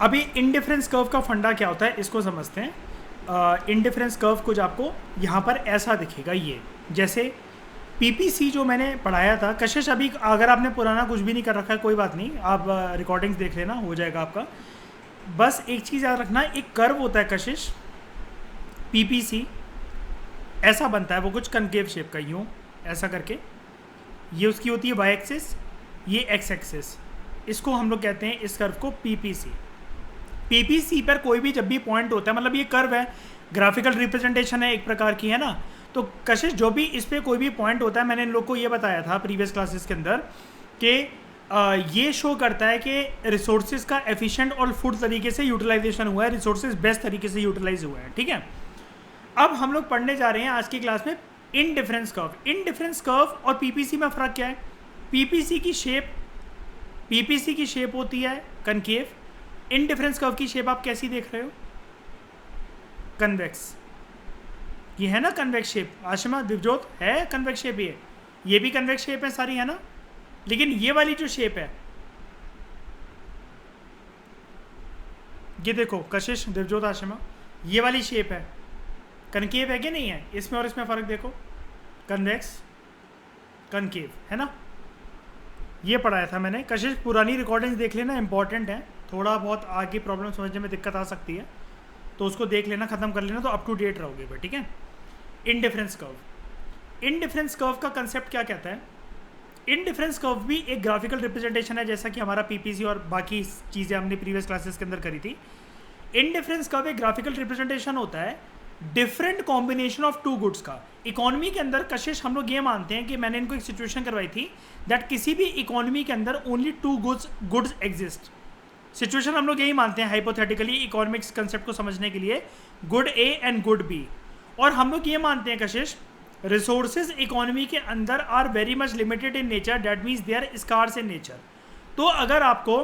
अभी indifference curve का फंडा क्या होता है इसको समझते हैं। इंडिफरेंस कर्व कुछ आपको यहाँ पर ऐसा दिखेगा, ये जैसे पीपीसी जो मैंने पढ़ाया था। कशिश अभी अगर आपने पुराना कुछ भी नहीं कर रखा है कोई बात नहीं, आप रिकॉर्डिंग्स देख लेना, हो जाएगा आपका। बस एक चीज़ याद रखना, एक कर्व होता है कशिश पीपीसी, ऐसा बनता है वो कुछ कनकेव शेप का, यूँ ऐसा करके। ये उसकी होती है वाई एक्सिस, ये एक्स एक्सिस। इसको हम लोग कहते हैं इस कर्व को पीपीसी। पीपीसी पर कोई भी जब भी पॉइंट होता है, मतलब ये कर्व है, ग्राफिकल रिप्रेजेंटेशन है एक प्रकार की, है ना। तो कशिश जो भी इस पर कोई भी पॉइंट होता है, मैंने इन लोग को ये बताया था प्रीवियस क्लासेस के अंदर कि ये शो करता है कि रिसोर्सेज का एफिशिएंट और फुल तरीके से यूटिलाइजेशन हुआ है, रिसोर्सेज बेस्ट तरीके से यूटिलाइज हुए हैं, ठीक है। अब हम लोग पढ़ने जा रहे हैं आज की क्लास में इनडिफरेंस कर्व। इनडिफरेंस कर्व और पीपीसी में फ़र्क क्या है? पीपीसी की शेप होती है कनकेव। इनडिफरेंस कर्व की शेप आप कैसी देख रहे हो? कन्वेक्स। ये है ना कन्वेक्स शेप, आशिमा दिवजोत है कन्वेक्स शेप, ये भी कन्वेक्स शेप है सारी, है ना। लेकिन ये वाली जो शेप है, ये देखो कशिश दिवजोत आशिमा, ये वाली शेप है कनकेव है कि नहीं है? इसमें और इसमें फ़र्क देखो, कन्वेक्स कनकेव, है ना। ये पढ़ाया था मैंने। कशिश पुरानी रिकॉर्डिंग्स देख लेना, इंपॉर्टेंट है। थोड़ा बहुत आगे प्रॉब्लम समझने में दिक्कत आ सकती है, तो उसको देख लेना, ख़त्म कर लेना, तो अप टू डेट रहोगे फिर, ठीक है। इनडिफरेंस कर्व, इनडिफरेंस कर्व का कंसेप्ट क्या कहता है? इनडिफरेंस कर्व भी एक ग्राफिकल रिप्रेजेंटेशन है, जैसा कि हमारा पीपीसी और बाकी चीज़ें हमने प्रीवियस क्लासेस के अंदर करी थी। इनडिफरेंस कर्व एक ग्राफिकल रिप्रेजेंटेशन होता है different combination of two goods का। इकोनॉमी के अंदर कशिश हम लोग ये मानते हैं कि मैंने इनको एक सिचुएशन करवाई थी दैट किसी भी इकोनॉमी के अंदर only two goods exist. Situation हम लोग यही मानते हैं हाइपोथेटिकली, इकोनॉमिक्स कंसेप्ट को समझने के लिए, good A and good B. और हम लोग ये मानते हैं कशिश, रिसोर्सेज इकोनॉमी के अंदर are very much limited in nature, that means they are scarce in nature. तो अगर आपको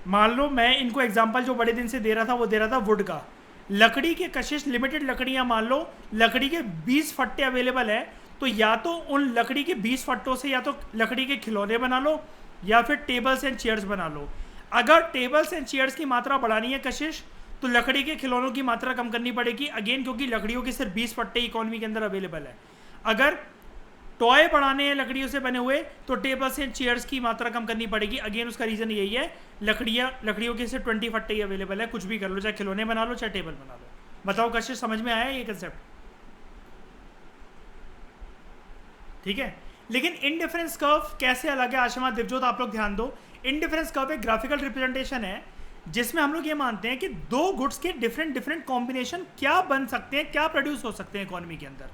मान लो, मैं इनको एग्जांपल जो बड़े दिन से दे रहा था वो दे रहा था वुड का। लकड़ी के कशिश लिमिटेड लकड़ियाँ, मान लो लकड़ी के 20 फट्टे अवेलेबल है, तो या तो उन लकड़ी के 20 फट्टों से या तो लकड़ी के खिलौने बना लो या फिर टेबल्स एंड चेयर्स बना लो। अगर टेबल्स एंड चेयर्स की मात्रा बढ़ानी है कशिश, तो लकड़ी के खिलौनों की मात्रा कम करनी पड़ेगी, अगेन क्योंकि लकड़ियों के सिर्फ 20 फट्टे इकोनॉमी के अंदर अवेलेबल है। अगर टॉय बढ़ाने हैं लकड़ियों से बने हुए, तो टेबल्स एंड चेयर्स की मात्रा कम करनी पड़ेगी, अगेन उसका रीज़न यही है, लकड़ियों के सिर्फ 20 फट्टे ही अवेलेबल है, कुछ भी कर लो, चाहे खिलौने बना लो चाहे टेबल बना लो। बताओ कशिश, समझ में आया ये कंसेप्ट? ठीक है। लेकिन इनडिफरेंस कर्व कैसे अलग है आशिमा दिवजोत, आप लोग ध्यान दो। इनडिफरेंस कर्व एक ग्राफिकल रिप्रेजेंटेशन है जिसमें हम लोग ये मानते हैं कि दो गुड्स के डिफरेंट कॉम्बिनेशन क्या बन सकते हैं, क्या प्रोड्यूस हो सकते हैं इकोनॉमी के अंदर।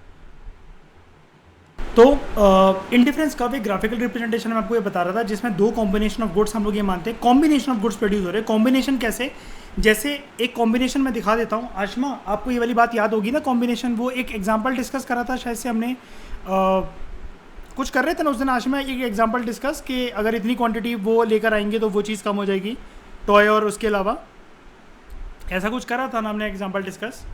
तो इनडिफरेंस कर्व एक ग्राफिकल रिप्रेजेंटेशन मैं आपको ये बता रहा था जिसमें दो कॉम्बिनेशन ऑफ गुड्स हम लोग ये मानते हैं, कॉम्बिनेशन ऑफ गुड्स प्रोड्यूस हो रहे हैं। कॉम्बिनेशन कैसे? जैसे एक कॉम्बिनेशन मैं दिखा देता हूँ आशमा, आपको ये वाली बात याद होगी ना, कॉम्बिनेशन वो एक एग्जाम्पल डिस्कस करा था शायद से हमने, कुछ कर रहे थे ना उस दिन आशमा, एक एग्जाम्पल डिस्कस कि अगर इतनी क्वांटिटी वो लेकर आएंगे तो वो चीज़ कम हो जाएगी, टॉय और उसके अलावा ऐसा कुछ करा था ना हमने एग्जाम्पल डिस्कस।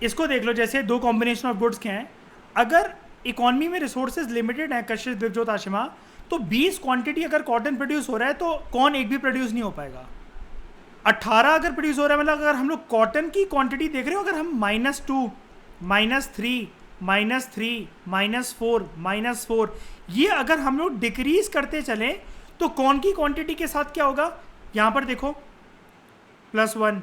इसको देख लो, जैसे दो कॉम्बिनेशन ऑफ गुड्स के हैं, अगर इकोनॉमी में रिसोर्सेज लिमिटेड है कशिश दिवजोत आशिमा, तो 20 क्वांटिटी अगर कॉटन प्रोड्यूस हो रहा है तो कौन एक भी प्रोड्यूस नहीं हो पाएगा। 18 अगर प्रोड्यूस हो रहा है, मतलब अगर हम लोग कॉटन की क्वांटिटी देख रहे हो, अगर हम -2 -3 -3 -4 -4 ये अगर हम लोग डिक्रीज करते चलें, तो कौन की क्वांटिटी के साथ क्या होगा? यहाँ पर देखो, +1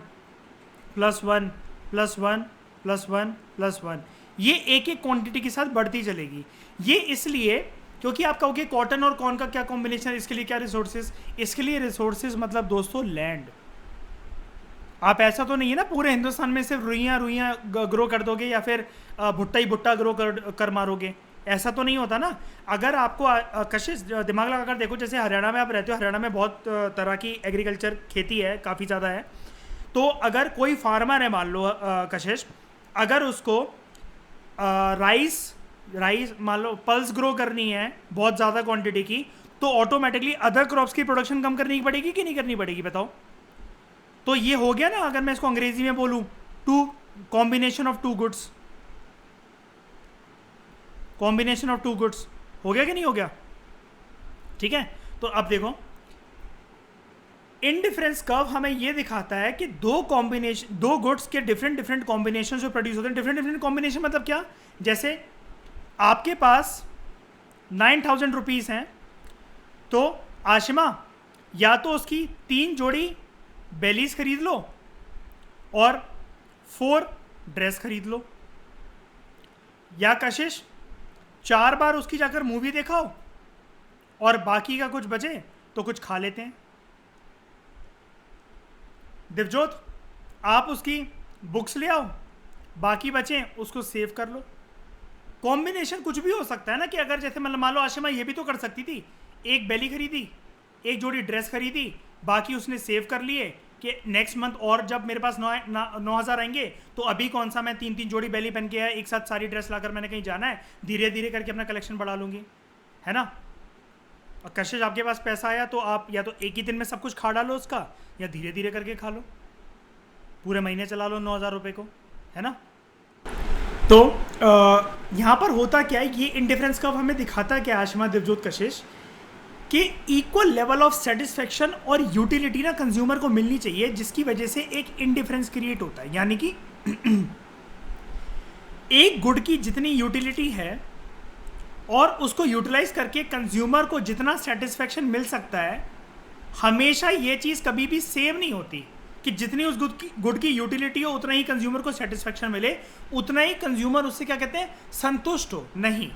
+1 +1 +1 +1, ये एक एक क्वांटिटी के साथ बढ़ती चलेगी। ये इसलिए क्योंकि आप कहोगे कॉटन और कॉर्न का क्या कॉम्बिनेशन, इसके लिए क्या रिसोर्सेज? इसके लिए रिसोर्सेज मतलब दोस्तों लैंड। आप ऐसा तो नहीं है ना पूरे हिंदुस्तान में सिर्फ रुइयाँ ग्रो कर दोगे या फिर भुट्टा ही भुट्टा ग्रो कर मारोगे, ऐसा तो नहीं होता ना। अगर आपको कशिश दिमाग लगा कर देखो, जैसे हरियाणा में आप रहते हो, हरियाणा में बहुत तरह की एग्रीकल्चर खेती है, काफ़ी ज़्यादा है। तो अगर कोई फार्मर है मान लो कशिश, अगर उसको राइस मान लो पल्स ग्रो करनी है बहुत ज़्यादा क्वांटिटी की, तो ऑटोमेटिकली अदर क्रॉप्स की प्रोडक्शन कम करनी पड़ेगी कि नहीं करनी पड़ेगी, बताओ। तो ये हो गया ना, अगर मैं इसको अंग्रेजी में बोलूँ, two combination of two goods, combination of two goods, हो गया कि नहीं हो गया? ठीक है। तो अब देखो, इनडिफरेंस कर्व हमें ये दिखाता है कि दो गुड्स के डिफरेंट डिफरेंट कॉम्बिनेशन जो प्रोड्यूस होते हैं, डिफरेंट डिफरेंट कॉम्बिनेशन मतलब क्या, जैसे आपके पास 9,000 रुपीज़ हैं, तो आशिमा या तो उसकी 3 जोड़ी बेलीज खरीद लो और 4 ड्रेस खरीद लो, या कशिश 4 बार उसकी जाकर मूवी दिखाओ और बाकी का कुछ बचे तो कुछ खा लेते हैं। दिवजोत आप उसकी बुक्स ले आओ, बाकी बचे उसको सेव कर लो। कॉम्बिनेशन कुछ भी हो सकता है ना, कि अगर जैसे मतलब मान लो आशिमा ये भी तो कर सकती थी, एक बेली खरीदी, एक जोड़ी ड्रेस खरीदी, बाकी उसने सेव कर लिए कि नेक्स्ट मंथ और जब मेरे पास 9,000 आएंगे तो अभी कौन सा मैं 3-3 जोड़ी बेली पहन के आया, एक साथ सारी ड्रेस लाकर मैंने कहीं जाना है, धीरे धीरे करके अपना कलेक्शन बढ़ा लूंगी, है ना। और कशिश आपके पास पैसा आया तो आप या तो एक ही दिन में सब कुछ खा डालो उसका, या धीरे धीरे करके खा लो, पूरे महीने चला लो 9,000 रुपये को, है ना। तो यहाँ पर होता क्या है, ये इंडिफरेंस कर्व हमें दिखाता क्या आशिमा, दिवजोत, कशिश, कि इक्वल लेवल ऑफ सेटिस्फेक्शन और यूटिलिटी ना कंज्यूमर को मिलनी चाहिए, जिसकी वजह से एक इंडिफरेंस क्रिएट होता है। यानी कि एक गुड की जितनी यूटिलिटी है और उसको यूटिलाइज करके कंज्यूमर को जितना सेटिस्फेक्शन मिल सकता है, हमेशा ये चीज़ कभी भी सेम नहीं होती कि जितनी उस गुड की यूटिलिटी हो उतना ही कंज्यूमर को सेटिस्फेक्शन मिले, उतना ही कंज्यूमर उससे क्या कहते हैं, संतुष्ट हो। नहीं,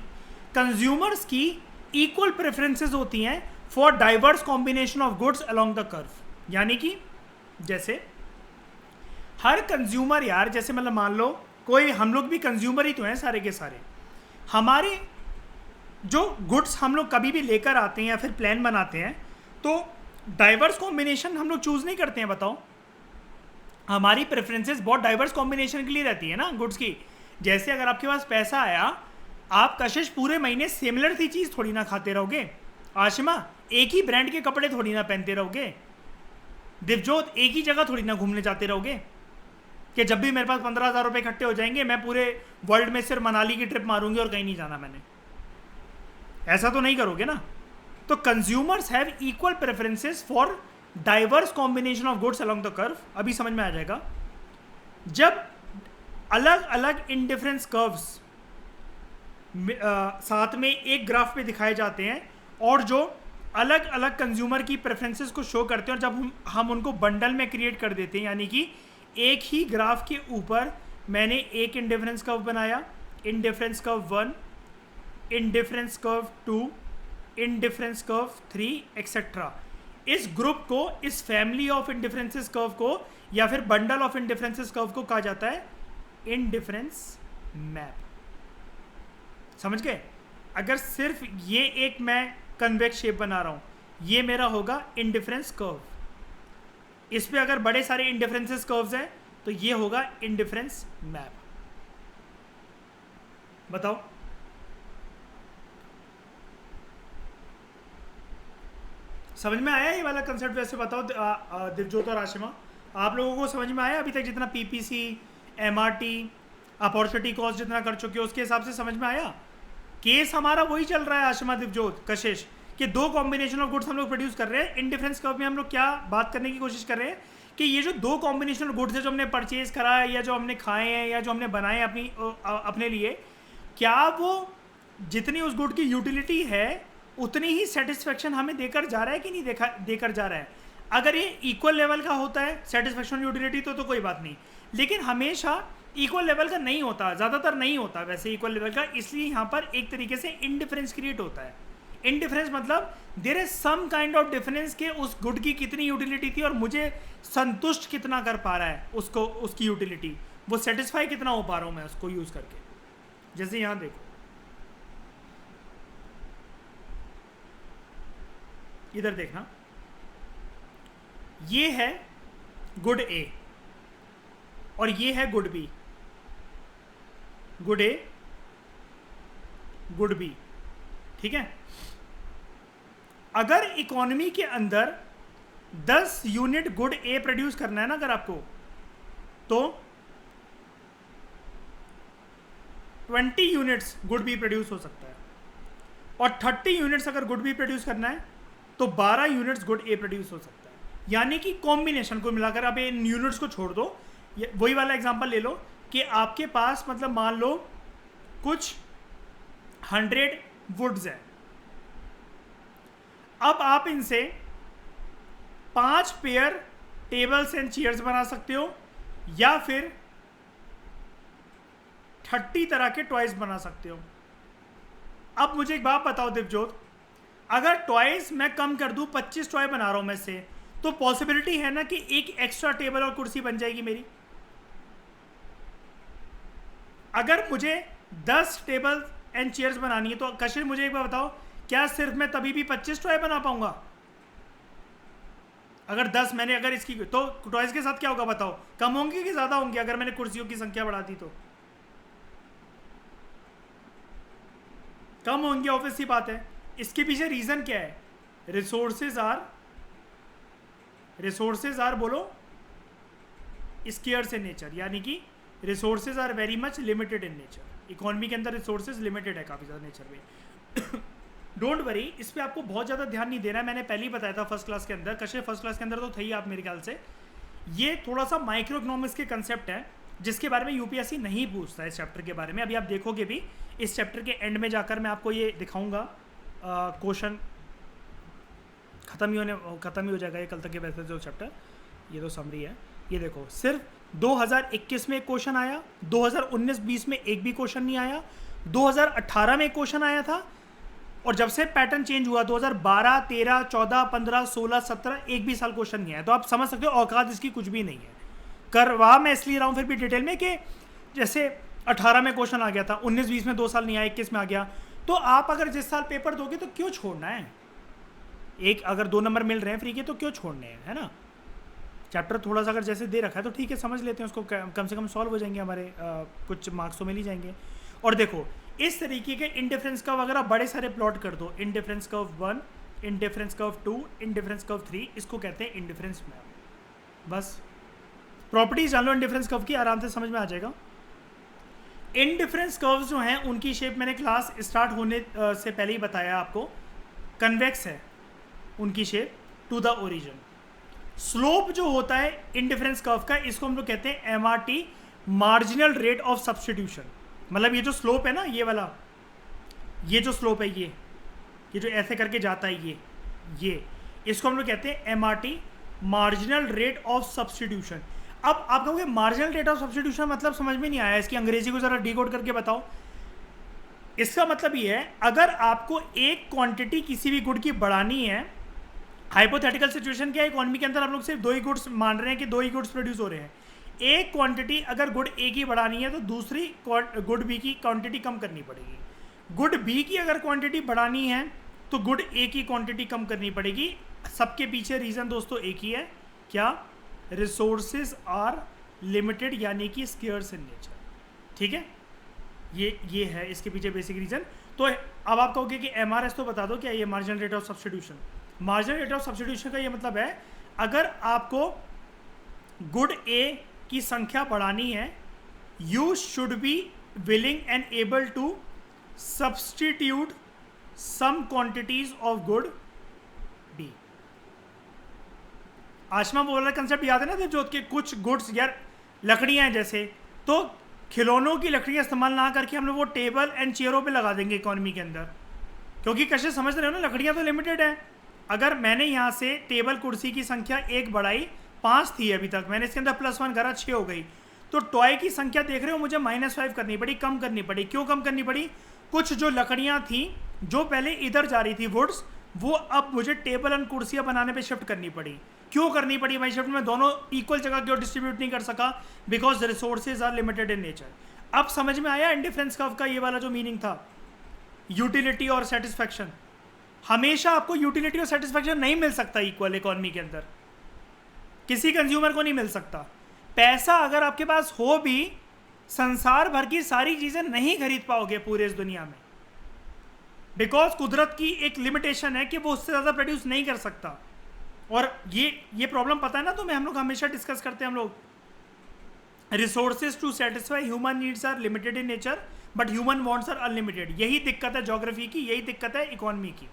कंज्यूमर्स की इक्वल प्रेफरेंसेस होती हैं for diverse combination of goods along the curve. यानी कि जैसे हर कंज्यूमर यार, जैसे मतलब मान लो कोई, हम लोग भी कंज्यूमर ही तो हैं सारे के सारे, हमारे जो गुड्स हम लोग कभी भी लेकर आते हैं या फिर प्लान बनाते हैं तो डाइवर्स कॉम्बिनेशन हम लोग चूज नहीं करते हैं। बताओ, हमारी प्रेफरेंसेस बहुत डाइवर्स कॉम्बिनेशन के लिए रहती है ना गुड्स की। जैसे अगर आपके पास पैसा आया, आप कशिश पूरे महीने सिमिलर सी चीज़ थोड़ी ना खाते रहोगे, आशिमा एक ही ब्रांड के कपड़े थोड़ी ना पहनते रहोगे, दिवजोत एक ही जगह थोड़ी ना घूमने जाते रहोगे कि जब भी मेरे पास 15,000 रुपये इकट्ठे हो जाएंगे मैं पूरे वर्ल्ड में सिर्फ मनाली की ट्रिप मारूंगी और कहीं नहीं जाना मैंने, ऐसा तो नहीं करोगे ना। तो consumers have equal preferences for diverse combination of goods along the curve. अभी समझ में आ जाएगा, जब अलग अलग इंडिफरेंस कर्व्स साथ में एक ग्राफ पे दिखाए जाते हैं और जो अलग अलग कंज्यूमर की प्रेफरेंसेस को शो करते हैं, और जब हम उनको बंडल में क्रिएट कर देते हैं, यानी कि एक ही ग्राफ के ऊपर मैंने एक इंडिफरेंस कर्व बनाया, indifference curve 1, indifference curve 2, indifference curve 3 etcetera. इस ग्रुप को, इस फैमिली ऑफ इंडिफरेंसेस कर्व को या फिर बंडल ऑफ इंडिफरेंसेस कर्व को कहा जाता है इंडिफरेंस मैप। समझ गए? अगर सिर्फ ये एक मैं कन्वेक्स शेप बना रहा हूं, ये मेरा होगा इंडिफरेंस कर्व। इस पे अगर बड़े सारे इंडिफरेंसेस कर्व्स हैं तो ये होगा इंडिफरेंस मैप। बताओ, समझ में आया ये वाला कंसेप्ट? वैसे बताओ दिवजोत और आशिमा, आप लोगों को समझ में आया अभी तक जितना पीपीसी, एमआरटी, अपॉर्चुनिटी कॉस्ट जितना कर चुके हो उसके हिसाब से समझ में आया? केस हमारा वही चल रहा है आशिमा, दिवजोत, कशिश, कि दो कॉम्बिनेशन ऑफ गुड्स हम लोग प्रोड्यूस कर रहे हैं। इंडिफरेंस कर्व में हम लोग क्या बात करने की कोशिश कर रहे हैं कि ये जो दो कॉम्बिनेशन ऑफ गुड्स है जो हमने परचेज करा है या जो हमने खाए हैं या जो हमने बनाए हैं अपने लिए, क्या वो जितनी उस गुड की यूटिलिटी है उतनी ही सेटिस्फेक्शन हमें देकर जा रहा है कि नहीं देकर जा रहा है? अगर ये इक्वल लेवल का होता है सेटिस्फेक्शन यूटिलिटी तो कोई बात नहीं, लेकिन हमेशा इक्वल लेवल का नहीं होता, ज़्यादातर नहीं होता वैसे इक्वल लेवल का, इसलिए यहाँ पर एक तरीके से इनडिफरेंस क्रिएट होता है। इनडिफरेंस मतलब there is some kind of difference के उस गुड की कितनी यूटिलिटी थी और मुझे संतुष्ट कितना कर पा रहा है उसको, उसकी यूटिलिटी, वो सेटिस्फाई कितना हो पा रहा हूँ मैं उसको यूज़ करके। जैसे यहाँ देखो, इधर देखना, ये है गुड ए और ये है good B, good A good B, ठीक है। अगर इकोनॉमी के अंदर 10 यूनिट गुड ए प्रोड्यूस करना है ना अगर आपको, तो 20 यूनिट्स गुड बी प्रोड्यूस हो सकता है, और 30 यूनिट्स अगर गुड बी प्रोड्यूस करना है तो 12 यूनिट्स गुड ए प्रोड्यूस हो सकता है। यानी कि कॉम्बिनेशन को मिलाकर, अब इन यूनिट्स को छोड़ दो, वही वाला एग्जांपल ले लो कि आपके पास मतलब मान लो कुछ 100 वुड्स है। अब आप इनसे 5 पेयर टेबल्स एंड चेयर्स बना सकते हो या फिर 30 तरह के टॉयज बना सकते हो। अब मुझे एक बात बताओ दिवजोत, अगर टॉयज मैं कम कर दूं, 25 टॉय बना रहा हूं मैं से, तो पॉसिबिलिटी है ना कि एक एक्स्ट्रा टेबल और कुर्सी बन जाएगी मेरी। अगर मुझे 10 टेबल एंड चेयर्स बनानी है तो कशिश मुझे एक बार बताओ, क्या सिर्फ मैं तभी भी 25 टॉय बना पाऊंगा? अगर 10 मैंने अगर इसकी, तो टॉयज के साथ क्या होगा बताओ, कम होंगे कि ज्यादा होंगे अगर मैंने कुर्सियों की संख्या बढ़ा दी? तो कम होंगे, ऑब्वियस सी बात है। इसके पीछे रीजन क्या है? रिसोर्सेज आर बोलो स्केयर्स इन नेचर, यानी कि resources are very much limited in nature. Economy के अंदर रिसोर्सेज लिमिटेड है काफ़ी ज़्यादा नेचर में। डोंट वरी, इस पर आपको बहुत ज़्यादा ध्यान नहीं देना है। मैंने पहले ही बताया था फर्स्ट क्लास के अंदर, कशे फर्स्ट क्लास के अंदर तो थे ही आप मेरे ख्याल से। ये थोड़ा सा माइक्रो इकोनॉमिक्स के कंसेप्ट है जिसके बारे में यूपीएससी नहीं पूछता है इस चैप्टर के बारे में। अभी आप देखोगे भी इस चैप्टर के एंड में जाकर मैं आपको ये दिखाऊंगा, क्वेश्चन ख़त्म ही हो जाएगा ये कल तक के वैसे जो चैप्टर। ये तो समरी है। ये देखो, सिर्फ 2021 में एक क्वेश्चन आया, 2019-20 में एक भी क्वेश्चन नहीं आया, 2018 में एक क्वेश्चन आया था, और जब से पैटर्न चेंज हुआ 2012, 13, 14, 15, 16, 17 एक भी साल क्वेश्चन नहीं आया। तो आप समझ सकते हो औकात इसकी कुछ भी नहीं है। करवा मैं इसलिए रहा हूँ फिर भी डिटेल में कि जैसे 18 में क्वेश्चन आ गया था, 19-20 में 2 साल नहीं आया, 21 में आ गया। तो आप अगर जिस साल पेपर दोगे तो क्यों छोड़ना है? एक अगर 2 नंबर मिल रहे हैं फ्री के तो क्यों छोड़ने हैं, है ना? चैप्टर थोड़ा सा अगर जैसे दे रखा है तो ठीक है, समझ लेते हैं उसको, कम से कम सॉल्व हो जाएंगे हमारे, कुछ मार्क्स तो मिल ही जाएंगे। और देखो इस तरीके के इंडिफरेंस कर्व अगर आप बड़े सारे प्लॉट कर दो, indifference curve 1, indifference curve 2, indifference curve 3, इसको कहते हैं इंडिफरेंस मैप। बस प्रॉपर्टीज जान लो इंडिफरेंस कर्व की, आराम से समझ में आ जाएगा। इंडिफरेंस कर्व्स जो हैं उनकी शेप मैंने क्लास स्टार्ट होने से पहले ही बताया आपको, कन्वेक्स है उनकी shape to the origin. Slope जो होता है इंडिफरेंस कर्व का, इसको हम लोग कहते हैं MRT, marginal rate of substitution. मतलब ये जो स्लोप है ना, ये वाला, ये जो स्लोप है, ये जो ऐसे करके जाता है, ये इसको हम लोग कहते हैं MRT, marginal rate of substitution. अब आप कहोगे मार्जिनल रेट ऑफ सब्स्टिट्यूशन मतलब समझ में नहीं आया, इसकी अंग्रेजी को जरा डिकोड करके बताओ। इसका मतलब ये है, अगर आपको एक क्वांटिटी किसी भी गुड की बढ़ानी है, हाइपोथेटिकल सिचुएशन क्या है, इकोनॉमी के अंदर आप लोग सिर्फ 2 ही गुड्स मान रहे हैं कि 2 ही गुड्स प्रोड्यूस हो रहे हैं। एक क्वांटिटी अगर गुड ए की बढ़ानी है तो दूसरी गुड बी की क्वांटिटी कम करनी पड़ेगी। गुड बी की अगर क्वांटिटी बढ़ानी है तो गुड ए की क्वांटिटी कम करनी पड़ेगी। सबके पीछे रीज़न दोस्तों एक ही है, क्या? रिसोर्सेज आर लिमिटेड, यानी कि स्केयर्स इन नेचर। ठीक है, ये है इसके पीछे बेसिक रीज़न। तो अब आप कहोगे कि MRS तो बता दो क्या ये marginal rate of substitution. Marginal rate of substitution का ये मतलब है, अगर आपको गुड ए की संख्या बढ़ानी है, you should be willing and able to substitute some quantities of good B. Ashma बोल रहा कंसेप्ट याद है ना जो कि कुछ गुड्स, यार लकड़ियां हैं जैसे, तो खिलौनों की लकड़ियां इस्तेमाल ना करके हम लोग वो टेबल एंड चेयरों पे लगा देंगे इकोनॉमी के अंदर, क्योंकि कैसे समझ रहे हो ना, लकड़ियां तो लिमिटेड है। अगर मैंने यहाँ से टेबल कुर्सी की संख्या 1 बढ़ाई, 5 थी अभी तक, मैंने इसके अंदर +1 करा, 6 हो गई, तो टॉय की संख्या देख रहे हो मुझे -5 करनी पड़ी, कम करनी पड़ी। क्यों कम करनी पड़ी? कुछ जो लकड़ियाँ थी जो पहले इधर जा रही थी वुड्स, वो अब मुझे टेबल एंड कुर्सियाँ बनाने पे शिफ्ट करनी पड़ी। क्यों करनी पड़ी भाई शिफ्ट? में दोनों इक्वल जगह क्यों डिस्ट्रीब्यूट नहीं कर सका? Because resources are limited in nature. अब समझ में आया इंडिफरेंस कर्व का ये वाला जो मीनिंग था, यूटिलिटी और सेटिस्फैक्शन। हमेशा आपको यूटिलिटी और सेटिस्फैक्शन नहीं मिल सकता इक्वल इकोनॉमी के अंदर, किसी कंज्यूमर को नहीं मिल सकता। पैसा अगर आपके पास हो भी, संसार भर की सारी चीजें नहीं खरीद पाओगे पूरे इस दुनिया में, बिकॉज कुदरत की एक लिमिटेशन है कि वो उससे ज्यादा प्रोड्यूस नहीं कर सकता। और ये प्रॉब्लम पता है ना तुम्हें, हम लोग हमेशा डिस्कस करते हैं हम लोग, resources to satisfy human needs are limited in nature but human wants are unlimited. यही दिक्कत है ज्योग्राफी की, यही दिक्कत है इकोनॉमी की।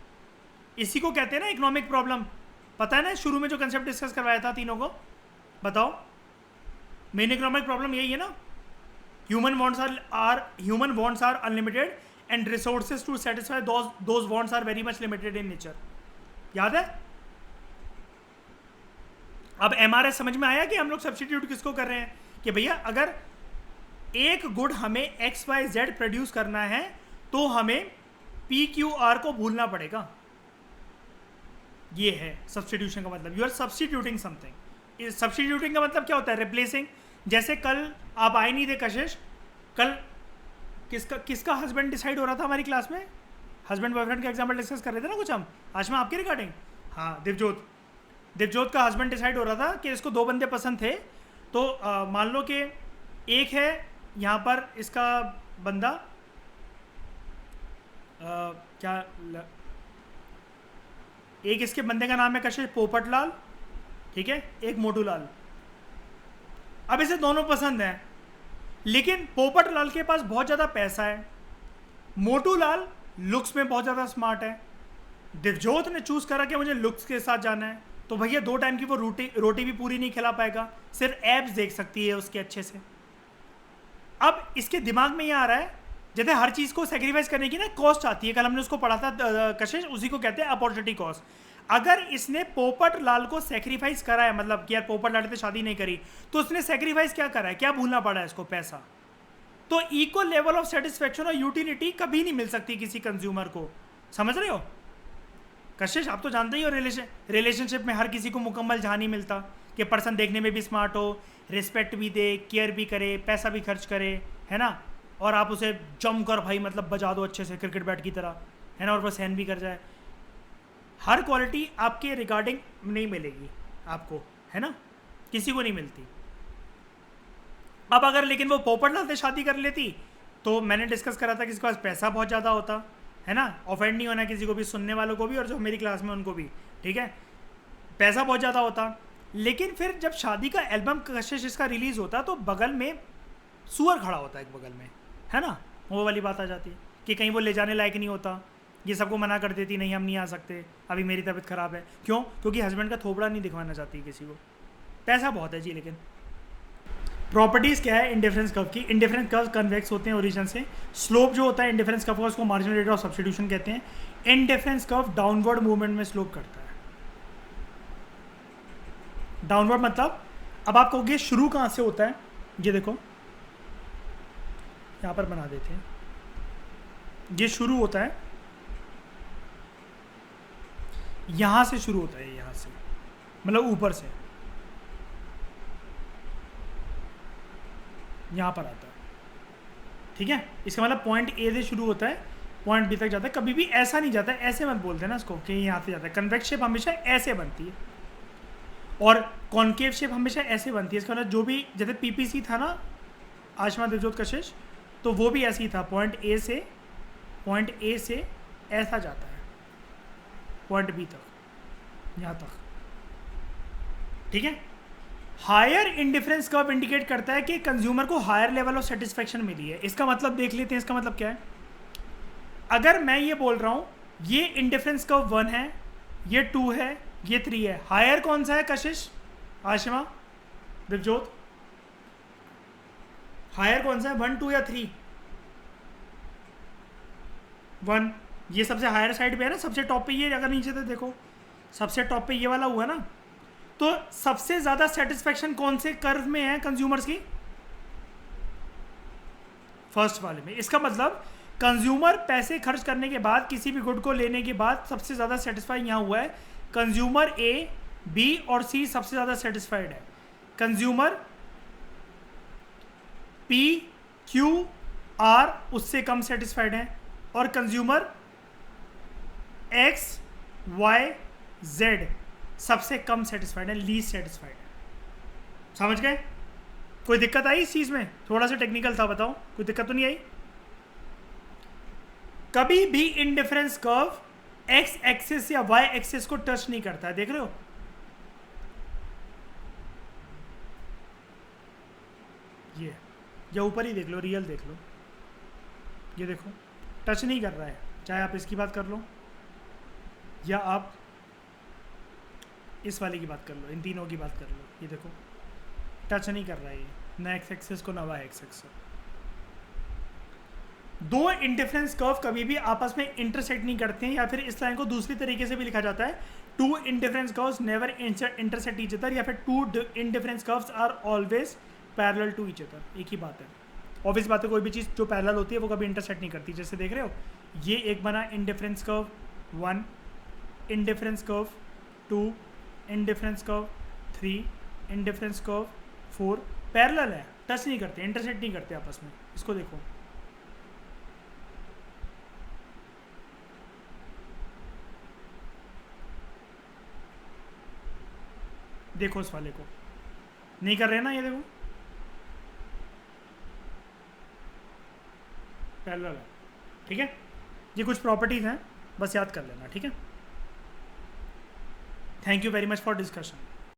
इसी को कहते हैं ना इकोनॉमिक प्रॉब्लम। पता है ना शुरू में जो कंसेप्ट डिस्कस करवाया था तीनों को, बताओ। मेन इकोनॉमिक प्रॉब्लम यही है ना, human wants are unlimited and resources to satisfy those wants are very much limited in nature. याद है? अब एमआरएस समझ में आया कि हम लोग सब्स्टिट्यूट किसको कर रहे हैं कि भैया अगर एक गुड हमें XYZ प्रोड्यूस करना है तो हमें PQR को भूलना पड़ेगा। ये है सब्स्टिट्यूशन का मतलब, you are substituting something. Substituting का मतलब क्या होता है? रिप्लेसिंग। जैसे कल आप आए नहीं थे कशिश, कल किसका हस्बैंड डिसाइड हो रहा था हमारी क्लास में? हस्बैंड बॉयफ्रेंड का एग्जाम्पल डिस्कस कर रहे थे ना कुछ हम आज में आपके रिगार्डिंग। हाँ, दिवजोत का हस्बैंड डिसाइड हो रहा था कि इसको 2 बंदे पसंद थे। तो मान लो कि एक है यहाँ पर इसका बंदा एक इसके बंदे का नाम है कशिश पोपटलाल, ठीक है, एक मोटूलाल। अब इसे दोनों पसंद हैं, लेकिन पोपटलाल के पास बहुत ज़्यादा पैसा है, मोटूलाल लुक्स में बहुत ज़्यादा स्मार्ट है। दिवजोत ने चूज करा कि मुझे लुक्स के साथ जाना है, तो भैया 2 टाइम की वो रोटी भी पूरी नहीं खिला पाएगा, सिर्फ एब्स देख सकती है उसके अच्छे से। अब इसके दिमाग में ये आ रहा है जैसे हर चीज़ को सेक्रीफाइस करने की ना कॉस्ट आती है। कल हमने उसको पढ़ा था कशिश, उसी को कहते हैं अपॉर्चुनिटी कॉस्ट। अगर इसने पोपटलाल को सेक्रीफाइस करा है, मतलब कि यार पोपटलाल से शादी नहीं करी, तो उसने सेक्रीफाइस क्या करा है? क्या भूलना पड़ा है इसको? पैसा। तो इक्वल लेवल ऑफ सेटिस्फेक्शन और यूटिलिटी कभी नहीं मिल सकती किसी कंज्यूमर को। समझ रहे हो कशिश? आप तो जानते ही हो रिलेशनशिप में हर किसी को मुकम्मल जहाँ नहीं मिलता कि पर्सन देखने में भी स्मार्ट हो, रिस्पेक्ट भी दे, केयर भी करे, पैसा भी खर्च करे, है ना, और आप उसे जम कर भाई मतलब बजा दो अच्छे से क्रिकेट बैट की तरह, है ना, और बस सहन भी कर जाए। हर क्वालिटी आपके रिगार्डिंग नहीं मिलेगी आपको, है ना, किसी को नहीं मिलती। अब अगर लेकिन वो पोपटलाल से शादी कर लेती तो मैंने डिस्कस करा था कि इसके पास पैसा बहुत ज़्यादा होता, है ना, ऑफेंड नहीं होना किसी को भी, सुनने वालों को भी और जो मेरी क्लास में उनको भी, ठीक है, पैसा बहुत ज़्यादा होता। लेकिन फिर जब शादी का एल्बम कशिश इसका रिलीज़ होता तो बगल में सुअर खड़ा होता है एक बगल में, है ना, वो वाली बात आ जाती है कि कहीं वो ले जाने लायक नहीं होता। ये सबको मना कर देती, नहीं हम नहीं आ सकते, अभी मेरी तबीयत ख़राब है। क्यों? क्योंकि हस्बैंड का थोबड़ा नहीं दिखवाना चाहती किसी को, पैसा बहुत है जी। लेकिन प्रॉपर्टीज़ क्या है इंडिफरेंस कर्व की? इंडिफरेंस कर्व कन्वेक्स होते हैं ओरिजिन से। स्लोप जो होता है इंडिफरेंस कर्व का उसको मार्जिनल रेट ऑफ सब्स्टिट्यूशन कहते हैं। इंडिफरेंस कर्व डाउनवर्ड मूवमेंट में स्लोप करता है। डाउनवर्ड मतलब, अब आप कहोगे शुरू कहाँ से होता है? ये देखो यहाँ पर बना देते हैं, ये शुरू होता है यहाँ से, शुरू होता है यहाँ से, मतलब ऊपर से यहाँ पर आता है, ठीक है। इसका मतलब पॉइंट ए से शुरू होता है, पॉइंट बी तक जाता है। कभी भी ऐसा नहीं जाता है, ऐसे मत बोलते ना इसको कि यहाँ से जाता है। कन्वेक्स शेप हमेशा ऐसे बनती है और कॉन्केव शेप हमेशा ऐसे बनती है। इसका मतलब जो भी, जैसे पीपीसी था ना आशमा दिवजोत कशिश, तो वो भी ऐसे ही था, पॉइंट ए से ऐसा जाता है पॉइंट बी तक, यहाँ तक, ठीक है। हायर इंडिफरेंस कर्व इंडिकेट करता है कि कंज्यूमर को हायर लेवल ऑफ सेटिस्फेक्शन मिली है। इसका मतलब देख लेते हैं, इसका मतलब क्या है। अगर मैं ये बोल रहा हूँ ये इंडिफरेंस कर्व 1 है, ये 2 है, ये 3 है, हायर कौन सा है कशिश, आशिमा, दिवजोत? हायर कौन सा है, 1, 2 या 3? 1। ये सबसे हायर साइड पे है ना, सबसे टॉप पे ये, अगर नीचे से देखो सबसे टॉप पे ये वाला हुआ ना, तो सबसे ज्यादा सेटिस्फेक्शन कौन से कर्व में है कंज्यूमर्स की? फर्स्ट वाले में। इसका मतलब कंज्यूमर पैसे खर्च करने के बाद, किसी भी गुड को लेने के बाद सबसे ज्यादा सेटिस्फाई यहां हुआ है। कंज्यूमर ए, बी और सी सबसे ज्यादा सेटिस्फाइड है। कंज्यूमर पी, क्यू, आर उससे कम सेटिस्फाइड है, और कंज्यूमर एक्स, वाई, जेड सबसे कम सेटिस्फाइड है, लीस्ट सेटिस्फाइड है। समझ गए? कोई दिक्कत आई इस चीज में? थोड़ा सा टेक्निकल था, बताओ, कोई दिक्कत तो नहीं आई? कभी भी इंडिफरेंस कर्व एक्स एक्सिस या वाई एक्सिस को टच नहीं करता है, देख रहे हो? ये या ऊपर ही देख लो, रियल देख लो, ये देखो टच नहीं कर रहा है। चाहे आप इसकी बात कर लो या आप इस वाले की बात कर लो, इन तीनों की बात कर लो, ये देखो टच नहीं कर रहा है ये, ना एक्स एक्सिस को ना वाई एक्सिस को। दो इंडिफरेंस कर्व कभी भी आपस में इंटरसेक्ट नहीं करते हैं, या फिर इस लाइन को दूसरी तरीके से भी लिखा जाता है, two indifference curves never intersect each other, या फिर two indifference curves are always parallel to each other. एक ही बात है, ऑब्वियस बात है, कोई भी चीज़ जो पैरेलल होती है वो कभी इंटरसेक्ट नहीं करती। जैसे देख रहे हो ये एक बना indifference curve 1, indifference curve 2, indifference curve 3, indifference curve 4, parallel है, टच नहीं करते, इंटरसेक्ट नहीं करते आपस में। इसको देखो, देखो इस वाले को नहीं कर रहे ना, ये देखो पैरेलल है, ठीक है। ये कुछ प्रॉपर्टीज हैं, बस याद कर लेना, ठीक है। Thank you very much for discussion.